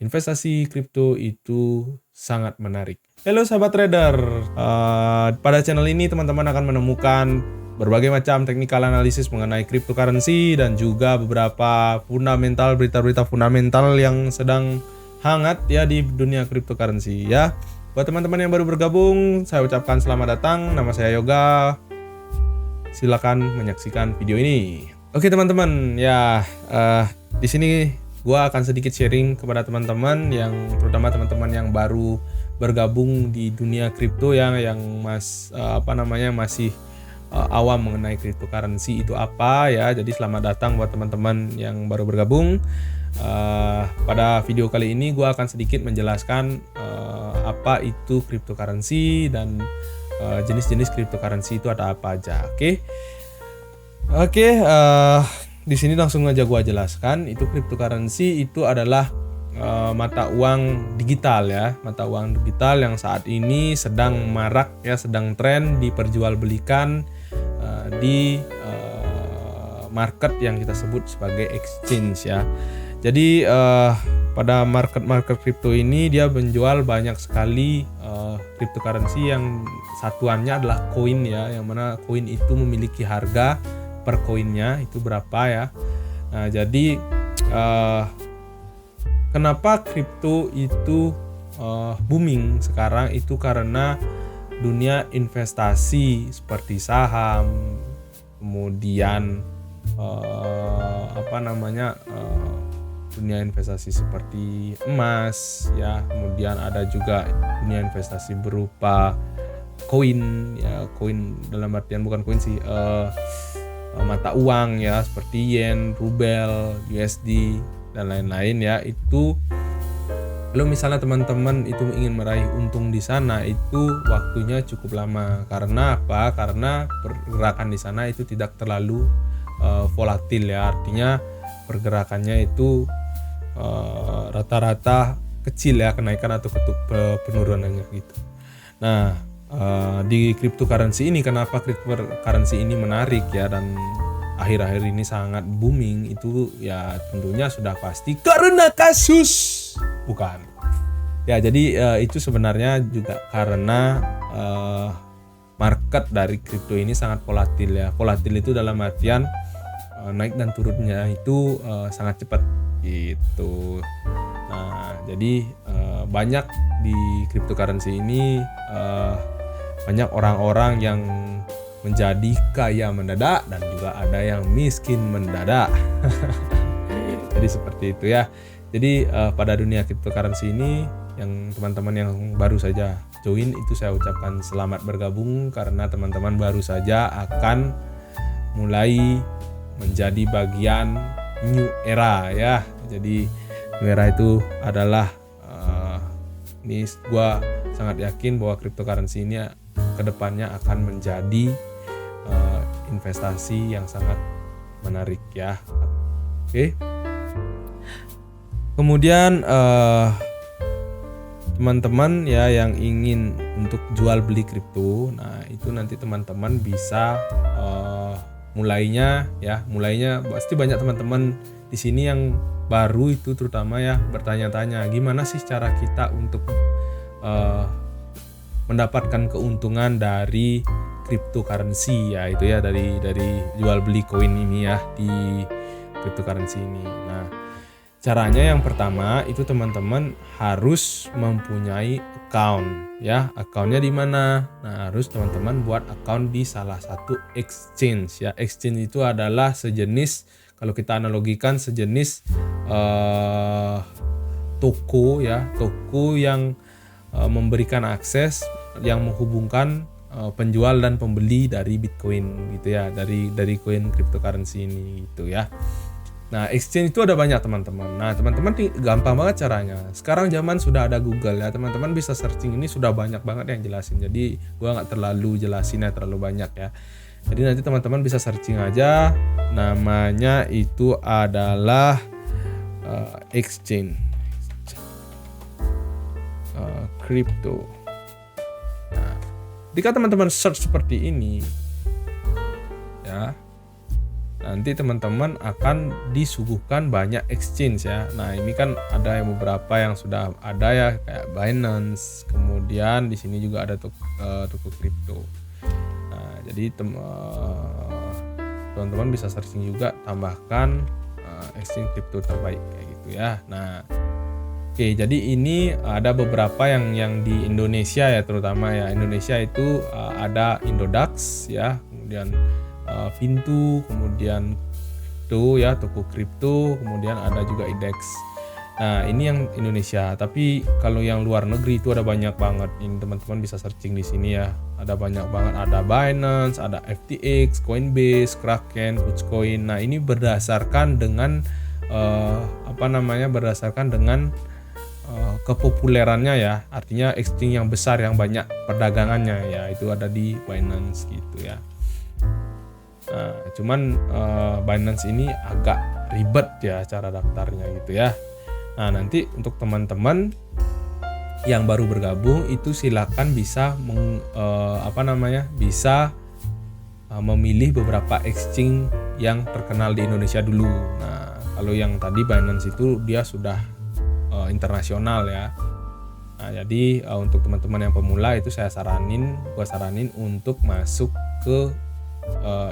investasi kripto itu sangat menarik. Halo sahabat trader, pada channel ini teman-teman akan menemukan berbagai macam technical analisis mengenai cryptocurrency dan juga beberapa fundamental, berita-berita fundamental yang sedang hangat ya di dunia cryptocurrency ya. Buat teman-teman yang baru bergabung, saya ucapkan selamat datang. Nama saya Yoga. Silakan menyaksikan video ini. Oke teman-teman, ya di sini gua akan sedikit sharing kepada teman-teman yang terutama teman-teman yang baru bergabung di dunia kripto yang masih awam mengenai cryptocurrency itu apa ya. Jadi selamat datang buat teman-teman yang baru bergabung. Pada video kali ini gue akan sedikit menjelaskan apa itu cryptocurrency dan jenis-jenis cryptocurrency itu ada apa aja. Oke, di sini langsung aja gue jelaskan. Itu cryptocurrency itu adalah mata uang digital ya, mata uang digital yang saat ini sedang marak ya, sedang tren diperjualbelikan di market yang kita sebut sebagai exchange ya. Jadi pada market kripto ini dia menjual banyak sekali cryptocurrency yang satuannya adalah koin ya, yang mana koin itu memiliki harga per koinnya itu berapa ya. Nah, jadi kenapa kripto itu booming sekarang itu karena dunia investasi seperti saham, kemudian dunia investasi seperti emas ya, kemudian ada juga dunia investasi berupa koin ya, koin dalam artian bukan koin sih, mata uang ya seperti yen, rubel, USD dan lain-lain ya. Itu kalau misalnya teman-teman itu ingin meraih untung di sana itu waktunya cukup lama. Karena apa? Karena pergerakan di sana itu tidak terlalu volatil ya. Artinya pergerakannya itu rata-rata kecil ya, kenaikan atau penurunannya gitu. Nah, di cryptocurrency ini, kenapa cryptocurrency ini menarik ya dan akhir-akhir ini sangat booming itu ya tentunya sudah pasti karena kasus bukan ya. Jadi itu sebenarnya juga karena market dari kripto ini sangat volatil ya. Volatil itu dalam artian naik dan turunnya itu sangat cepat gitu. Nah, jadi banyak di cryptocurrency ini banyak orang-orang yang menjadi kaya mendadak dan juga ada yang miskin mendadak. Jadi seperti itu ya. Jadi pada dunia cryptocurrency ini yang teman-teman yang baru saja join itu saya ucapkan selamat bergabung karena teman-teman baru saja akan mulai menjadi bagian new era ya. Jadi new era itu adalah ini gua sangat yakin bahwa cryptocurrency ini kedepannya akan menjadi investasi yang sangat menarik ya. Oke. Kemudian teman-teman ya yang ingin untuk jual beli kripto, nah itu nanti teman-teman bisa mulainya pasti banyak teman-teman di sini yang baru itu terutama ya bertanya-tanya gimana sih cara kita untuk mendapatkan keuntungan dari cryptocurrency ya, itu ya dari jual beli koin ini ya di cryptocurrency ini. Nah, caranya yang pertama itu teman-teman harus mempunyai account ya. Accountnya di mana? Nah, harus teman-teman buat account di salah satu exchange ya. Exchange itu adalah sejenis, kalau kita analogikan sejenis toko ya, toko yang memberikan akses yang menghubungkan penjual dan pembeli dari Bitcoin gitu ya, dari koin cryptocurrency ini gitu ya. Nah, exchange itu ada banyak teman-teman. Nah, teman-teman gampang banget caranya. Sekarang zaman sudah ada Google ya, teman-teman bisa searching, ini sudah banyak banget yang jelasin. Jadi gua nggak terlalu jelasin ya, terlalu banyak ya. Jadi nanti teman-teman bisa searching aja. Namanya itu adalah exchange crypto. Nah, jika teman-teman search seperti ini ya, nanti teman-teman akan disuguhkan banyak exchange ya. Nah, ini kan ada yang beberapa yang sudah ada ya, kayak Binance, kemudian di sini juga ada toko kripto. Nah, jadi teman-teman bisa searching juga, tambahkan exchange kripto terbaik kayak gitu ya. Nah, oke, jadi ini ada beberapa yang di Indonesia ya, terutama ya Indonesia itu ada Indodax ya, kemudian Fintu, kemudian ya toko kripto, kemudian ada juga IDEX. Nah, ini yang Indonesia, tapi kalau yang luar negeri itu ada banyak banget. Ini teman-teman bisa searching di sini ya. Ada banyak banget, ada Binance, ada FTX, Coinbase, Kraken, Dogecoin. Nah, ini berdasarkan dengan berdasarkan dengan kepopulerannya ya. Artinya exchange yang besar yang banyak perdagangannya ya, itu ada di Binance gitu ya. Nah, cuman Binance ini agak ribet ya cara daftarnya gitu ya. Nah, nanti untuk teman-teman yang baru bergabung itu silakan bisa memilih beberapa exchange yang terkenal di Indonesia dulu. Nah, kalau yang tadi Binance itu dia sudah internasional ya. Nah, jadi untuk teman-teman yang pemula itu gua saranin untuk masuk ke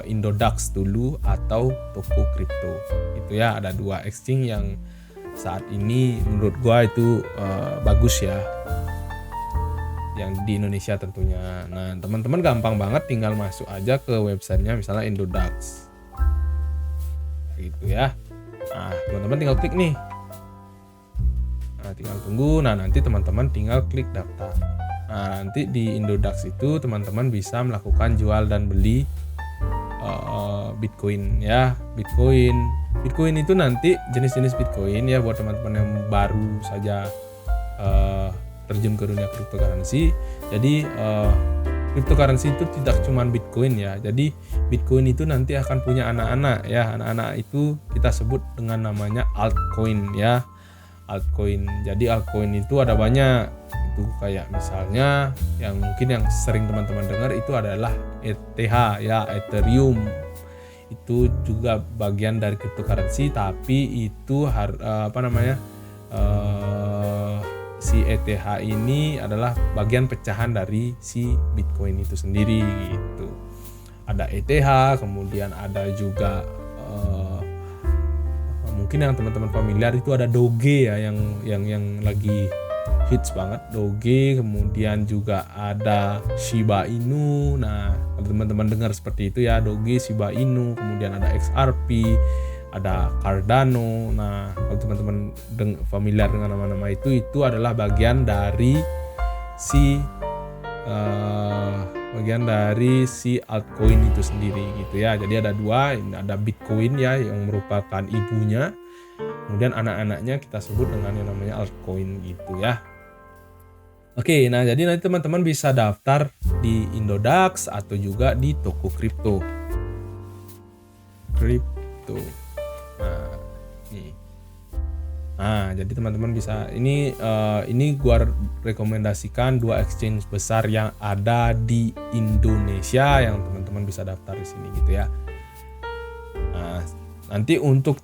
Indodax dulu atau toko kripto. Itu ya, ada 2 exchange yang saat ini menurut gua itu bagus ya, yang di Indonesia tentunya. Nah, teman-teman gampang banget, tinggal masuk aja ke websitenya misalnya Indodax gitu ya. Nah, teman-teman tinggal klik nih. Nah, tinggal tunggu. Nah, nanti teman-teman tinggal klik daftar. Nah, nanti di Indodax itu teman-teman bisa melakukan jual dan beli Bitcoin ya. Bitcoin itu nanti jenis-jenis Bitcoin ya, buat teman-teman yang baru saja terjun ke dunia cryptocurrency. Jadi cryptocurrency itu tidak cuma Bitcoin ya. Jadi Bitcoin itu nanti akan punya anak-anak ya. Anak-anak itu kita sebut dengan namanya altcoin ya. Altcoin. Jadi altcoin itu ada banyak. Itu kayak misalnya yang mungkin yang sering teman-teman dengar itu adalah ETH ya, Ethereum. Itu juga bagian dari cryptocurrency, tapi itu si ETH ini adalah bagian pecahan dari si Bitcoin itu sendiri gitu. Ada ETH, kemudian ada juga mungkin yang teman-teman familiar itu ada Doge ya, yang lagi hits banget, Doge. Kemudian juga ada Shiba Inu. Nah, kalau teman-teman dengar seperti itu ya, Doge, Shiba Inu, kemudian ada XRP, ada Cardano. Nah, kalau teman-teman familiar dengan nama-nama itu adalah bagian dari si altcoin itu sendiri gitu ya. Jadi ada 2, ada Bitcoin ya yang merupakan ibunya, kemudian anak-anaknya kita sebut dengan yang namanya altcoin gitu ya. Oke, nah jadi nanti teman-teman bisa daftar di Indodax atau juga di toko kripto. Nah, jadi teman-teman bisa ini gua rekomendasikan 2 exchange besar yang ada di Indonesia yang teman-teman bisa daftar di sini gitu ya. Nah, nanti untuk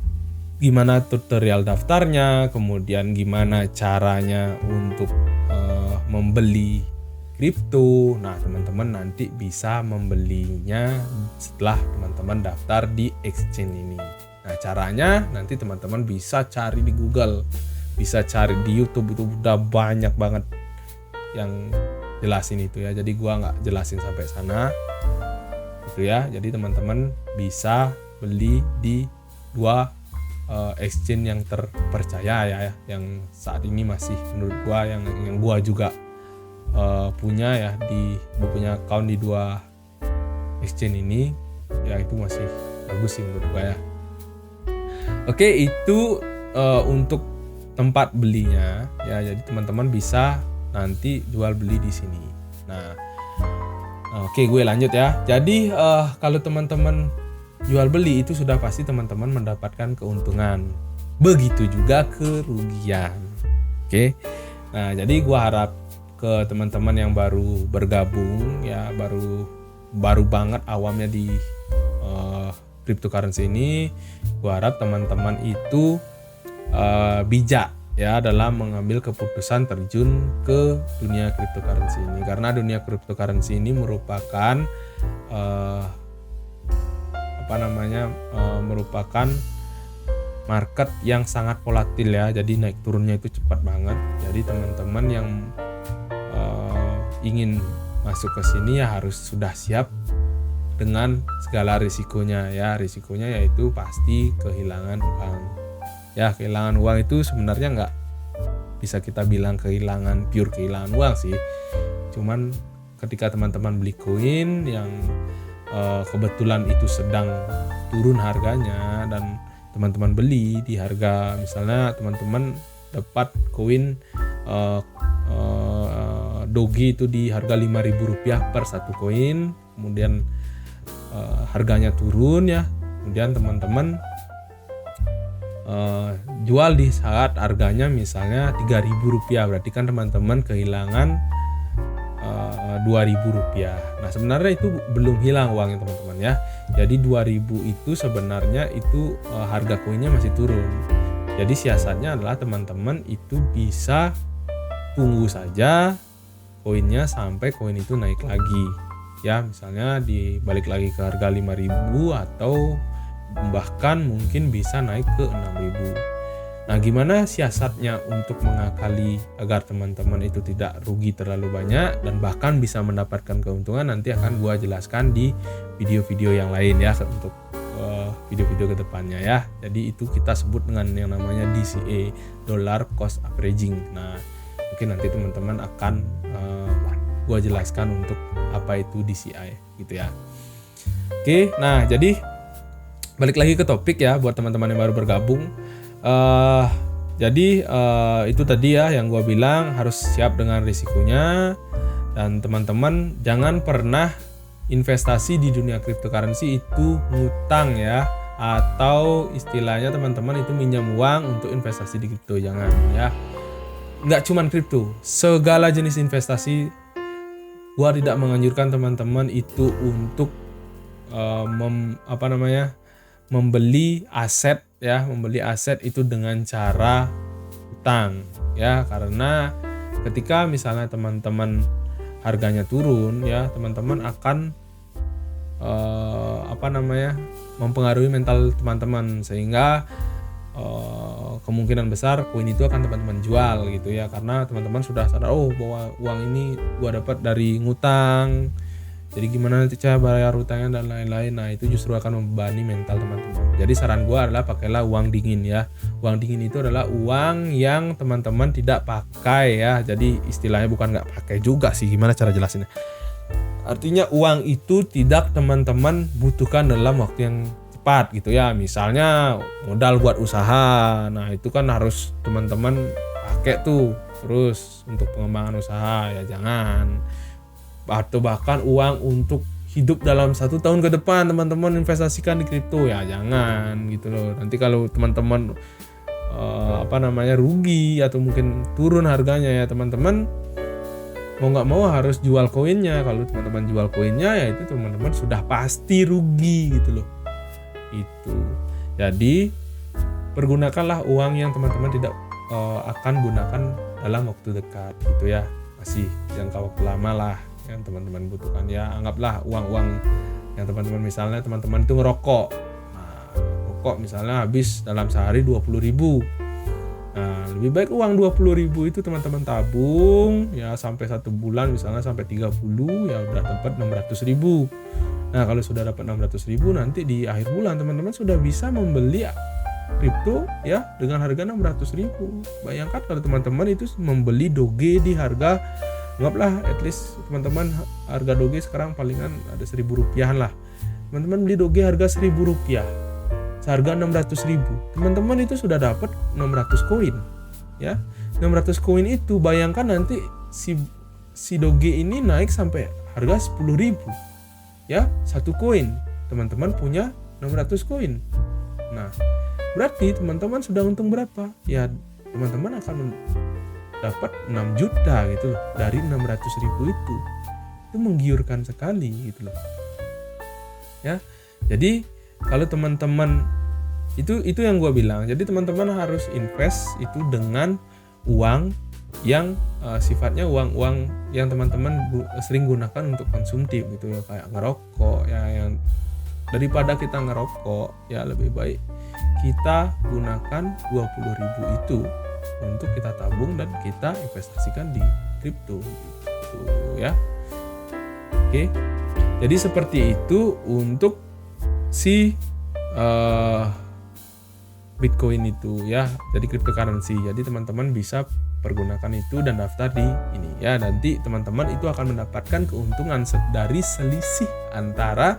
gimana tutorial daftarnya, kemudian gimana caranya untuk membeli kripto. Nah, teman-teman nanti bisa membelinya setelah teman-teman daftar di exchange ini. Nah, caranya nanti teman-teman bisa cari di Google, bisa cari di YouTube, itu udah banyak banget yang jelasin itu ya. Jadi gua nggak jelasin sampai sana gitu ya. Jadi teman-teman bisa beli di 2 exchange yang terpercaya ya, yang saat ini masih menurut gua yang gua juga punya ya, punya account di 2 exchange ini ya, itu masih bagus sih menurut gua ya. Oke, itu untuk tempat belinya ya. Jadi teman-teman bisa nanti jual beli di sini. Nah, oke, gue lanjut ya. Jadi kalau teman-teman jual beli itu sudah pasti teman-teman mendapatkan keuntungan. Begitu juga kerugian. Oke. Nah, jadi gue harap ke teman-teman yang baru bergabung ya, baru banget awamnya di cryptocurrency ini, gua harap teman-teman itu bijak ya dalam mengambil keputusan terjun ke dunia cryptocurrency ini, karena dunia cryptocurrency ini merupakan merupakan market yang sangat volatil ya, jadi naik turunnya itu cepat banget. Jadi teman-teman yang ingin masuk ke sini ya harus sudah siap dengan segala risikonya ya. Risikonya yaitu pasti kehilangan uang. Ya, kehilangan uang itu sebenarnya nggak bisa kita bilang pure kehilangan uang sih. Cuman ketika teman-teman beli koin yang kebetulan itu sedang turun harganya dan teman-teman beli di harga, misalnya teman-teman dapat koin Doge itu di harga Rp5.000 per satu koin, kemudian harganya turun ya, kemudian teman-teman jual di saat harganya misalnya Rp3.000, berarti kan teman-teman kehilangan Rp2.000. Nah sebenarnya itu belum hilang uangnya teman-teman ya. Jadi 2.000 itu sebenarnya itu harga koinnya masih turun. Jadi siasatnya adalah teman-teman itu bisa tunggu saja koinnya sampai koin itu naik lagi. Ya misalnya dibalik lagi ke harga 5.000 atau bahkan mungkin bisa naik ke 6.000. Nah, gimana siasatnya untuk mengakali agar teman-teman itu tidak rugi terlalu banyak dan bahkan bisa mendapatkan keuntungan, nanti akan gua jelaskan di video-video yang lain ya, untuk video-video kedepannya ya. Jadi itu kita sebut dengan yang namanya DCA, Dollar Cost Averaging. Nah, mungkin nanti teman-teman akan gua jelaskan untuk apa itu DCA gitu ya. Oke, nah jadi balik lagi ke topik ya buat teman-teman yang baru bergabung. Jadi itu tadi ya yang gue bilang, harus siap dengan risikonya, dan teman-teman jangan pernah investasi di dunia cryptocurrency itu ngutang ya, atau istilahnya teman-teman itu minjam uang untuk investasi di kripto, jangan ya. Nggak cuman kripto, segala jenis investasi gue tidak menganjurkan teman-teman itu untuk membeli aset ya, membeli aset itu dengan cara utang ya, karena ketika misalnya teman-teman harganya turun ya, teman-teman akan mempengaruhi mental teman-teman, sehingga kemungkinan besar koin itu akan teman-teman jual gitu ya, karena teman-teman sudah sadar bahwa uang ini gua dapat dari ngutang, jadi gimana nanti cara bayar hutangnya dan lain-lain. Nah itu justru akan membebani mental teman-teman. Jadi saran gue adalah pakailah uang dingin ya. Uang dingin itu adalah uang yang teman-teman tidak pakai ya. Jadi istilahnya bukan nggak pakai juga sih, gimana cara jelasinnya. Artinya uang itu tidak teman-teman butuhkan dalam waktu yang cepat gitu ya. Misalnya modal buat usaha. Nah itu kan harus teman-teman pakai tuh terus untuk pengembangan usaha ya, jangan. Atau bahkan uang untuk hidup dalam 1 tahun ke depan teman-teman investasikan di kripto ya, jangan gitu loh. Nanti kalau teman-teman rugi atau mungkin turun harganya ya, teman-teman mau nggak mau harus jual koinnya. Kalau teman-teman jual koinnya ya itu teman-teman sudah pasti rugi gitu loh. Itu jadi pergunakanlah uang yang teman-teman tidak akan gunakan dalam waktu dekat gitu ya, masih jangka waktu lama lah yang teman-teman butuhkan ya. Anggaplah uang-uang yang teman-teman, misalnya teman-teman itu ngerokok. Nah, rokok misalnya habis dalam sehari 20.000. Nah, lebih baik uang 20.000 itu teman-teman tabung ya sampai 1 bulan, misalnya sampai 30 ya udah dapat 600.000. Nah, kalau sudah dapat 600.000 nanti di akhir bulan teman-teman sudah bisa membeli kripto ya dengan harga 600.000. Bayangkan kalau teman-teman itu membeli Doge di harga, anggaplah at least teman-teman harga Doge sekarang palingan ada Rp1.000 lah. Teman-teman beli Doge harga Rp1.000, seharga 600.000. Teman-teman itu sudah dapat 600 koin. Ya. 600 koin itu bayangkan nanti si Doge ini naik sampai harga 10.000. Ya, 1 koin. Teman-teman punya 600 koin. Nah, berarti teman-teman sudah untung berapa? Ya, teman-teman akan dapat 6 juta gitu loh dari 600.000 itu. Itu menggiurkan sekali gitu loh. Ya. Jadi kalau teman-teman itu yang gue bilang. Jadi teman-teman harus invest itu dengan uang yang sifatnya uang yang teman-teman sering gunakan untuk konsumtif gitu ya, kayak ngerokok ya. Yang daripada kita ngerokok ya, lebih baik kita gunakan 20.000 itu untuk kita tabung dan kita investasikan di kripto gitu ya. Oke. Jadi seperti itu untuk si Bitcoin itu ya, jadi cryptocurrency. Jadi teman-teman bisa pergunakan itu dan daftar di ini ya. Nanti teman-teman itu akan mendapatkan keuntungan dari selisih antara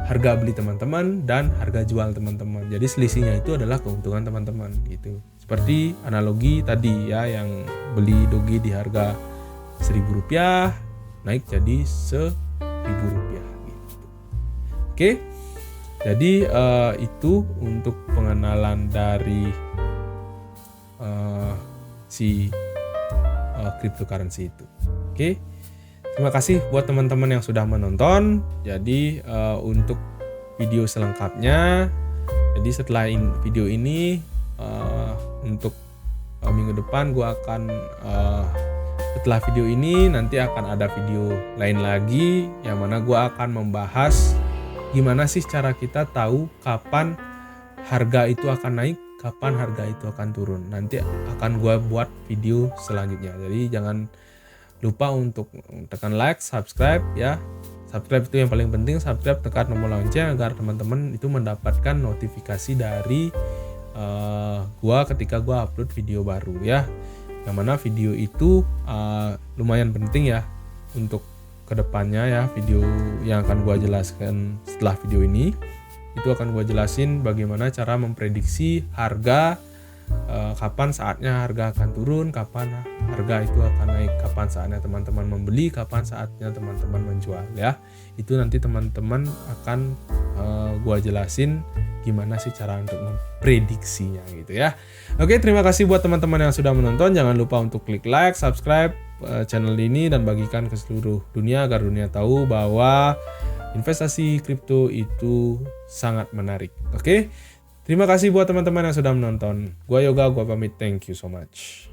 harga beli teman-teman dan harga jual teman-teman. Jadi selisihnya itu adalah keuntungan teman-teman gitu. Seperti analogi tadi ya, yang beli doge di harga Rp1.000 naik jadi Rp1.000 gitu. Oke. Jadi itu untuk pengenalan dari si cryptocurrency itu. Oke. Terima kasih buat teman-teman yang sudah menonton. Jadi untuk video selengkapnya, jadi setelah video ini untuk minggu depan gue akan setelah video ini nanti akan ada video lain lagi yang mana gue akan membahas gimana sih cara kita tahu kapan harga itu akan naik, kapan harga itu akan turun. Nanti akan gue buat video selanjutnya. Jadi jangan lupa untuk tekan like, subscribe ya. Subscribe itu yang paling penting. Subscribe, tekan tombol lonceng agar teman-teman itu mendapatkan notifikasi dari gue ketika gue upload video baru ya. Yang mana video itu lumayan penting ya untuk kedepannya ya. Video yang akan gue jelaskan setelah video ini itu akan gue jelasin bagaimana cara memprediksi harga, kapan saatnya harga akan turun, kapan harga itu akan naik, kapan saatnya teman-teman membeli, kapan saatnya teman-teman menjual ya. Itu nanti teman-teman akan gue jelasin gimana sih cara untuk memprediksinya gitu ya. Oke, terima kasih buat teman-teman yang sudah menonton. Jangan lupa untuk klik like, subscribe channel ini dan bagikan ke seluruh dunia agar dunia tahu bahwa investasi kripto itu sangat menarik. Oke, terima kasih buat teman-teman yang sudah menonton. Gua Yoga, gua pamit. Thank you so much.